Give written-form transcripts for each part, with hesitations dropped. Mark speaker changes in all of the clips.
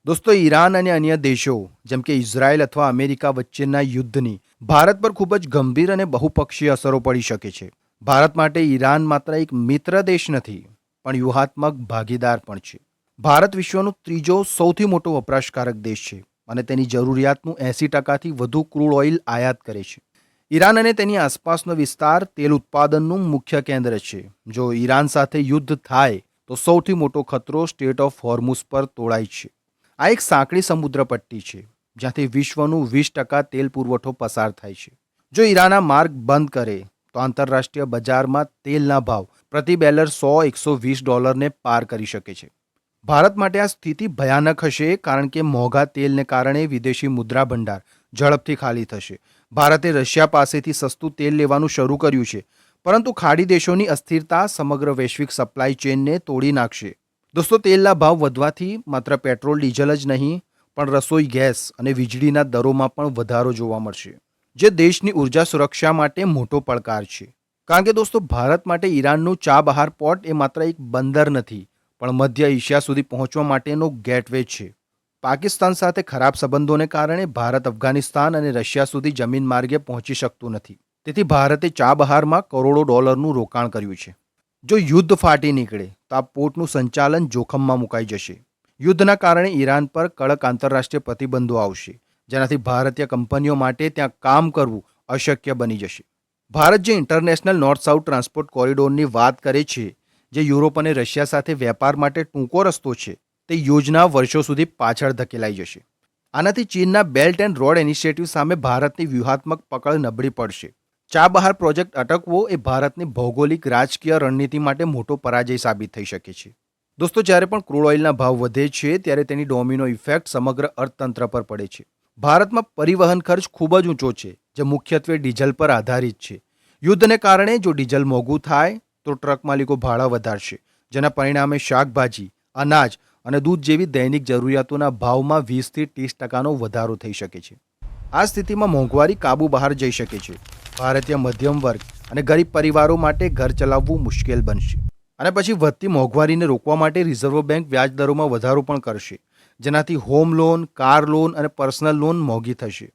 Speaker 1: દોસ્તો, ઈરાન અને અન્ય દેશો જેમ કે ઇઝરાયલ અથવા અમેરિકા વચ્ચેના યુદ્ધની ભારત પર ખૂબ જ ગંભીર અને બહુપક્ષીય અસરો પડી શકે છે. ભારત માટે ઈરાન માત્ર એક મિત્ર દેશ નથી, પણ વ્યૂહાત્મક ભાગીદાર પણ છે. ભારત વિશ્વનો ત્રીજો સૌથી મોટો વપરાશકારક દેશ છે અને તેની જરૂરિયાતનું 80%થી વધુ ક્રૂડ ઓઇલ આયાત કરે છે. ઈરાન અને તેની આસપાસનો વિસ્તાર તેલ ઉત્પાદનનું મુખ્ય કેન્દ્ર છે. જો ઈરાન સાથે યુદ્ધ થાય તો સૌથી મોટો ખતરો સ્ટેટ ઓફ હોર્મુઝ પર તોળાય છે. આ એક સાંકડી સમુદ્ર પટ્ટી છે જ્યાંથી વિશ્વનું 20% તેલ પુરવઠો પસાર થાય છે. જો ઈરાન આ માર્ગ બંધ કરે તો આંતરરાષ્ટ્રીય બજારમાં તેલના ભાવ પ્રતિ બેરલ $100-120 પાર કરી શકે છે. ભારત માટે આ સ્થિતિ ભયાનક હશે, કારણ કે મોંઘા તેલને કારણે વિદેશી મુદ્રા ભંડાર ઝડપથી ખાલી થશે. ભારતે રશિયા પાસેથી સસ્તું તેલ લેવાનું શરૂ કર્યું છે, પરંતુ ખાડી દેશોની અસ્થિરતા સમગ્ર વૈશ્વિક સપ્લાય ચેઇનને તોડી નાખશે. દોસ્તો, તેલના ભાવ વધવાથી માત્ર પેટ્રોલ ડીઝલ જ નહીં, પણ રસોઈ ગેસ અને વીજળીના દરોમાં પણ વધારો જોવા મળશે, જે દેશની ઉર્જા સુરક્ષા માટે મોટો પડકાર છે. કારણ કે દોસ્તો, ભારત માટે ઈરાનનું ચાબહાર પોર્ટ એ માત્ર એક બંદર નથી, પણ મધ્ય એશિયા સુધી પહોંચવા માટેનો ગેટવે છે. પાકિસ્તાન સાથે ખરાબ સંબંધોને કારણે ભારત અફઘાનિસ્તાન અને રશિયા સુધી જમીન માર્ગે પહોંચી શકતું નથી. તેથી ભારતે ચાબહારમાં કરોડો ડોલરનું રોકાણ કર્યું છે. જો યુદ્ધ ફાટી નીકળે તો આ પોર્ટનું સંચાલન જોખમમાં મુકાઈ જશે. યુદ્ધના કારણે ઈરાન પર કડક આંતરરાષ્ટ્રીય પ્રતિબંધો આવશે, જેનાથી ભારતીય કંપનીઓ માટે ત્યાં કામ કરવું અશક્ય બની જશે. ભારત જે ઇન્ટરનેશનલ નોર્થ સાઉથ ટ્રાન્સપોર્ટ કોરિડોરની વાત કરે છે, જે યુરોપ અને રશિયા સાથે વેપાર માટે ટૂંકો રસ્તો છે, તે યોજના વર્ષો સુધી પાછળ ધકેલાઈ જશે. આનાથી ચીનના બેલ્ટ એન્ડ રોડ ઇનિશિયેટિવ સામે ભારતની વ્યૂહાત્મક પકડ નબળી પડશે. ચાબહાર પ્રોજેક્ટ અટકવો એ ભારતની ભૌગોલિક રાજકીય રણનીતિ માટે મોટો પરાજય સાબિત થઈ શકે છે. દોસ્તો, જ્યારે પણ ક્રૂડ ઓઇલના ભાવ વધે છે ત્યારે તેની ડોમિનો ઇફેક્ટ સમગ્ર અર્થતંત્ર પર પડે છે. ભારતમાં પરિવહન ખર્ચ ખૂબ જ ઊંચો છે, જે મુખ્યત્વે ડીઝલ પર આધારિત છે. યુદ્ધને કારણે જો ડીઝલ મોંઘું થાય તો ટ્રક માલિકો ભાડા વધારશે, જેના પરિણામે શાકભાજી, અનાજ અને દૂધ જેવી દૈનિક જરૂરિયાતોના ભાવમાં 20-30% વધારો થઈ શકે છે. આ સ્થિતિમાં મોંઘવારી કાબુ બહાર જઈ શકે છે. ભારતીય મધ્યમ વર્ગ અને ગરીબ પરિવારો માટે ઘર ચલાવવું મુશ્કેલ બનશે. અને પછી વધતી મોંઘવારીને રોકવા માટે રિઝર્વ બેંક વ્યાજ દરોમાં વધારો પણ કરશે, જેનાથી હોમ લોન, કાર લોન અને પર્સનલ લોન મોંઘી થશે.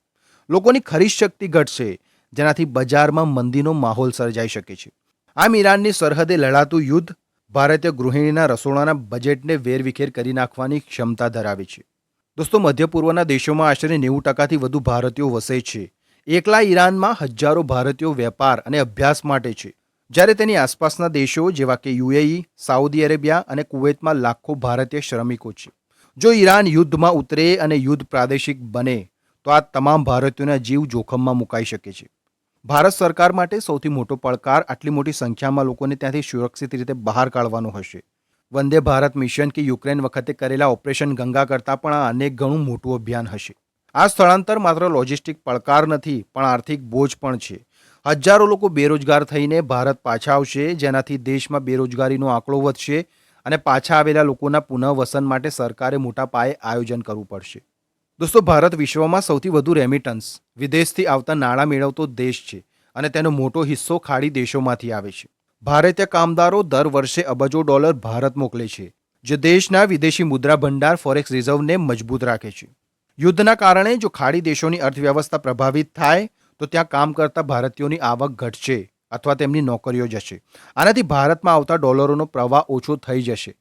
Speaker 1: લોકોની ખરીદ શક્તિ ઘટશે, જેનાથી બજારમાં મંદીનો માહોલ સર્જાઈ શકે છે. આમ ઈરાનની સરહદે લડાતું યુદ્ધ ભારતીય ગૃહિણીના રસોડાના બજેટને વેરવિખેર કરી નાખવાની ક્ષમતા ધરાવે છે. દોસ્તો, મધ્ય પૂર્વના દેશોમાં આશરે 90%થી વધુ ભારતીયો વસે છે. એકલા ઈરાનમાં હજારો ભારતીયો વેપાર અને અભ્યાસ માટે છે, જ્યારે તેની આસપાસના દેશો જેવા કે યુએઈ, સાઉદી અરેબિયા અને કુવૈતમાં લાખો ભારતીય શ્રમિકો છે. જો ઈરાન યુદ્ધમાં ઉતરે અને યુદ્ધ પ્રાદેશિક બને તો આ તમામ ભારતીયોના જીવ જોખમમાં મુકાઈ શકે છે. ભારત સરકાર માટે સૌથી મોટો પડકાર આટલી મોટી સંખ્યામાં લોકોને ત્યાંથી સુરક્ષિત રીતે બહાર કાઢવાનો હશે. વંદે ભારત મિશન કે યુક્રેન વખતે કરેલા ઓપરેશન ગંગા કરતાં પણ આ અનેક ગણું મોટું અભિયાન હશે. આ સ્થળાંતર માત્ર લોજિસ્ટિક પડકાર નથી, પણ આર્થિક બોજ પણ છે. હજારો લોકો બેરોજગાર થઈને ભારત પાછા આવશે, જેનાથી દેશમાં બેરોજગારીનો આંકડો વધશે અને પાછા આવેલા લોકોના પુનઃવસન માટે સરકારે મોટા પાયે આયોજન કરવું પડશે. દોસ્તો, ભારત વિશ્વમાં સૌથી વધુ રેમિટન્સ વિદેશથી આવતા નાણાં મેળવતો દેશ છે અને તેનો મોટો હિસ્સો ખાડી દેશોમાંથી આવે છે. ભારતીય કામદારો દર વર્ષે અબજો ડોલર ભારત મોકલે છે, જે દેશના વિદેશી મુદ્રા ભંડાર ફોરેક્સ રિઝર્વને મજબૂત રાખે છે. યુદ્ધના કારણે જો ખાડી દેશોની અર્થવ્યવસ્થા પ્રભાવિત થાય તો ત્યાં કામ કરતા ભારતીયોની આવક ઘટશે અથવા તેમની નોકરીઓ જશે. આનાથી ભારતમાં આવતા ડોલરોનો પ્રવાહ ઓછો થઈ જશે.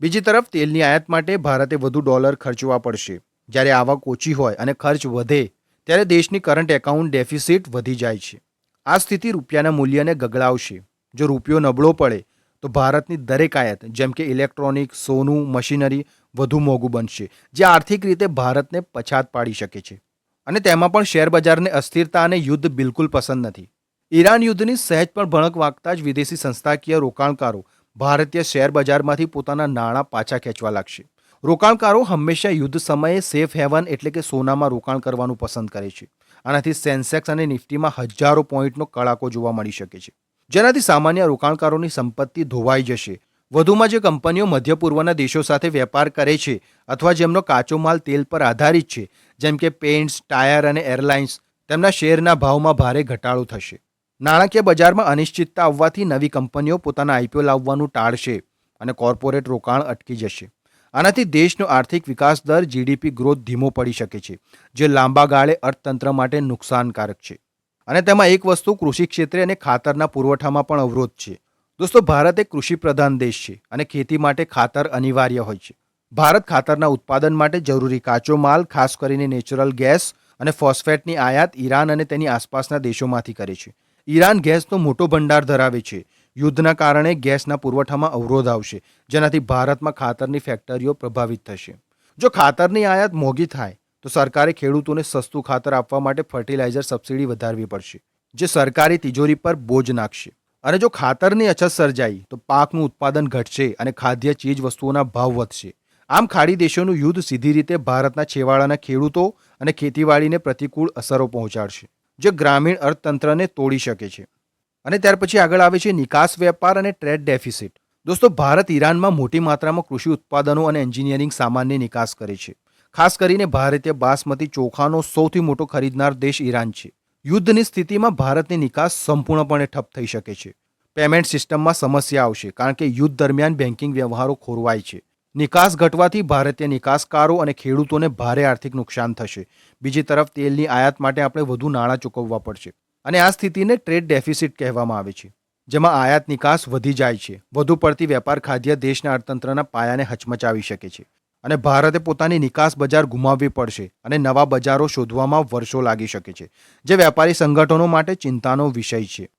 Speaker 1: બીજી તરફ તેલની આયાત માટે ભારતે વધુ ડોલર ખર્ચવા પડશે. જ્યારે આવક ઓછી હોય અને ખર્ચ વધે ત્યારે દેશની કરંટ એકાઉન્ટ ડેફિસિટ વધી જાય છે. આ સ્થિતિ રૂપિયાના મૂલ્યને ગગડાવશે. જો રૂપિયો નબળો પડે તો ભારતની દરેક આયાત જેમ કે ઇલેક્ટ્રોનિક, સોનું, મશીનરી વધુ મોંઘું બનશે, જે આર્થિક રીતે ભારતને પછાત પાડી શકે છે. અને તેમાં પણ શેરબજારને અસ્થિરતા અને યુદ્ધ બિલકુલ પસંદ નથી. ઈરાન યુદ્ધની સહેજ પણ ભણક વાગતા જ વિદેશી સંસ્થાકીય રોકાણકારો ભારતીય શેરબજારમાંથી પોતાના નાણાં પાછા ખેંચવા લાગશે. રોકાણકારો હંમેશા યુદ્ધ સમયે સેફ હેવન એટલે કે સોનામાં રોકાણ કરવાનું પસંદ કરે છે. આનાથી સેન્સેક્સ અને નિફ્ટીમાં હજારો પોઈન્ટનો કડાકો જોવા મળી શકે છે, જેનાથી સામાન્ય રોકાણકારોની સંપત્તિ ધોવાઈ જશે. વધુમાં જે કંપનીઓ મધ્ય પૂર્વના દેશો સાથે વેપાર કરે છે અથવા જેમનો કાચો માલ તેલ પર આધારિત છે, જેમ કે પેઇન્ટ્સ, ટાયર અને એરલાઇન્સ, તેમના શેરના ભાવમાં ભારે ઘટાડો થશે. નાણાકીય બજારમાં અનિશ્ચિતતા આવવાથી નવી કંપનીઓ પોતાના આઈપીઓ લાવવાનું ટાળશે અને કોર્પોરેટ રોકાણ અટકી જશે. આનાથી દેશનો આર્થિક વિકાસ દર જીડીપી ગ્રોથ ધીમો પડી શકે છે, જે લાંબા ગાળે અર્થતંત્ર માટે નુકસાનકારક છે. અને તેમાં એક વસ્તુ કૃષિ ક્ષેત્રે અને ખાતરના પુરવઠામાં પણ અવરોધ છે. દોસ્તો, ભારત એક કૃષિ પ્રધાન દેશ છે અને ખેતી માટે ખાતર અનિવાર્ય હોય છે. ભારત ખાતરના ઉત્પાદન માટે જરૂરી કાચો માલ, ખાસ કરીને નેચરલ ગેસ અને ફોસ્ફેટની આયાત ઈરાન અને તેની આસપાસના દેશોમાંથી કરે છે. ઈરાન ગેસનો મોટો ભંડાર ધરાવે છે. યુદ્ધના કારણે ગેસના પુરવઠામાં અવરોધ આવશે, જેનાથી ભારતમાં ખાતરની ફેક્ટરીઓ પ્રભાવિત થશે. જો ખાતરની આયાત મોંઘી થાય તો સરકારે ખેડૂતોને સસ્તું ખાતર આપવા માટે ફર્ટિલાઇઝર સબસિડી વધારવી પડશે, જે સરકારી તિજોરી પર બોજ નાખશે. અને જો ખાતરની અછત સર્જાઈ તો પાકનું ઉત્પાદન ઘટશે અને ખાદ્ય ચીજ વસ્તુઓના ભાવ વધશે. આમ ખાડી દેશોનું યુદ્ધ સીધી રીતે ભારતના છેવાડાના ખેડૂતો અને ખેતીવાડીને પ્રતિકૂળ અસરો પહોંચાડશે, જે ગ્રામીણ અર્થતંત્રને તોડી શકે છે. અને ત્યાર પછી આગળ આવે છે નિકાસ વેપાર અને ટ્રેડ ડેફિસિટ. દોસ્તો, ભારત ઈરાનમાં મોટી માત્રામાં કૃષિ ઉત્પાદનો અને એન્જિનિયરિંગ સામાનની નિકાસ કરે છે. ખાસ કરીને ભારતીય બાસમતી ચોખાનો સૌથી મોટો ખરીદનાર દેશ ઈરાન છે. યુદ્ધની સ્થિતિમાં ભારતની નિકાસ સંપૂર્ણપણે ઠપ થઈ શકે છે. પેમેન્ટ સિસ્ટમમાં સમસ્યા આવશે, કારણ કે યુદ્ધ દરમિયાન બેન્કિંગ વ્યવહારો ખોરવાય છે. નિકાસ ઘટવાથી ભારતીય નિકાસકારો અને ખેડૂતોને ભારે આર્થિક નુકસાન થશે. બીજી તરફ તેલની આયાત માટે આપણે વધુ નાણાં ચૂકવવા પડશે અને આ સ્થિતિને ટ્રેડ ડેફિસિટ કહેવામાં આવે છે, જેમાં આયાત નિકાસ વધી જાય છે. વધુ પડતી વેપાર ખાદ્ય દેશના અર્થતંત્રના પાયાને હચમચાવી શકે છે અને ભારતે પોતાની નિકાસ બજાર ગુમાવવી પડશે અને નવા બજારો શોધવામાં વર્ષો લાગી શકે છે, જે વેપારી સંગઠનો માટે ચિંતાનો વિષય છે.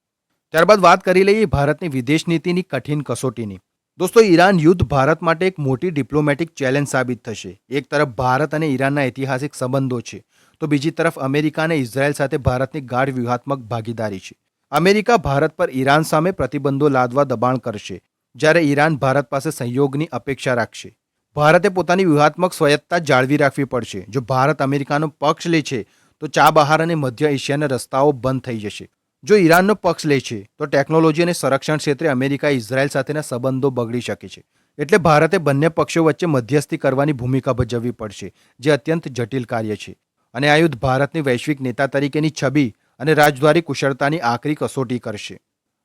Speaker 1: ત્યારબાદ વાત કરી લઈએ ભારતની વિદેશ નીતિની કઠિન કસોટીની. દોસ્તો, ઈરાન યુદ્ધ ભારત માટે એક મોટી ડિપ્લોમેટિક ચેલેન્જ સાબિત થશે. એક તરફ ભારત અને ઈરાનના ઐતિહાસિક સંબંધો છે, તો બીજી તરફ અમેરિકા અને ઇઝરાયલ સાથે ભારતની ગાઢ વ્યૂહાત્મક ભાગીદારી છે. અમેરિકા ભારત પર ઈરાન સામે પ્રતિબંધો લાદવા દબાણ કરશે, જ્યારે ઈરાન ભારત પાસે સહયોગની અપેક્ષા રાખશે. ભારતે પોતાની વ્યૂહાત્મક સ્વાયત્તતા જાળવી રાખવી પડશે. જો ભારત અમેરિકાનો પક્ષ લે છે તો ચાબહાર અને મધ્ય એશિયાના રસ્તાઓ બંધ થઈ જશે. જો ઈરાનનો પક્ષ લે છે તો ટેકનોલોજી અને સંરક્ષણ ક્ષેત્રે અમેરિકા ઇઝરાયલ સાથેના સંબંધો બગડી શકે છે. એટલે ભારતે બંને પક્ષો વચ્ચે મધ્યસ્થી કરવાની ભૂમિકા ભજવવી પડશે, જે અત્યંત જટિલ કાર્ય છે. અને આ યુદ્ધ ભારતની વૈશ્વિક નેતા તરીકેની છબી અને રાજદ્વારી કુશળતાની આકરી કસોટી કરશે.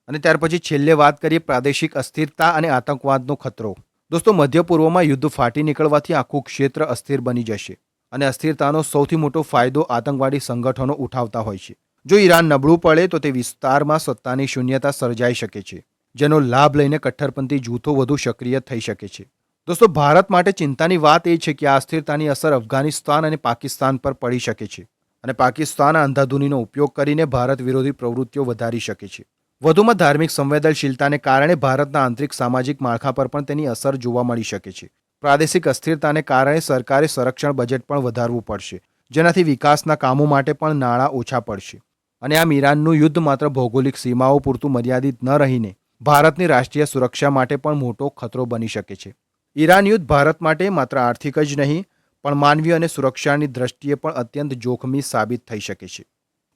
Speaker 1: અને ત્યાર પછી છેલ્લે વાત કરીએ પ્રાદેશિક અસ્થિરતા અને આતંકવાદનો ખતરો. દોસ્તો, મધ્ય પૂર્વમાં યુદ્ધ ફાટી નીકળવાથી આખું ક્ષેત્ર અસ્થિર બની જશે અને અસ્થિરતાનો સૌથી મોટો ફાયદો આતંકવાદી સંગઠનો ઉઠાવતા હોય છે. જો ઈરાન નબળું પડે તો તે વિસ્તારમાં સત્તાની શૂન્યતા સર્જાઈ શકે છે, જેનો લાભ લઈને કટ્ટરપંથી જૂથો વધુ સક્રિય થઈ શકે છે. દોસ્તો, ભારત માટે ચિંતાની વાત એ છે કે આ અસ્થિરતાની અસર અફઘાનિસ્તાન અને પાકિસ્તાન પર પડી શકે છે અને પાકિસ્તાન આ અંધાધૂનીનો ઉપયોગ કરીને ભારત વિરોધી પ્રવૃત્તિઓ વધારી શકે છે. વધુમાં ધાર્મિક સંવેદનશીલતાને કારણે ભારતના આંતરિક સામાજિક માળખા પર પણ તેની અસર જોવા મળી શકે છે. પ્રાદેશિક અસ્થિરતાને કારણે સરકારે સંરક્ષણ બજેટ પણ વધારવું પડશે, જેનાથી વિકાસના કામો માટે પણ નાણાં ઓછા પડશે. અને આમ ઈરાનનું યુદ્ધ માત્ર ભૌગોલિક સીમાઓ પૂરતું મર્યાદિત ન રહીને ભારતની રાષ્ટ્રીય સુરક્ષા માટે પણ મોટો ખતરો બની શકે છે. ઈરાન યુદ્ધ ભારત માટે માત્ર આર્થિક જ નહીં, પણ માનવીય અને સુરક્ષાની દ્રષ્ટિએ પણ અત્યંત જોખમી સાબિત થઈ શકે છે.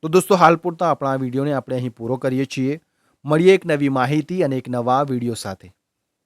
Speaker 1: તો દોસ્તો, હાલ પૂરતા આપણા આ વિડીયોને આપણે અહીં પૂરો કરીએ છીએ. મળીએ એક નવી માહિતી અને એક નવા વિડીયો સાથે.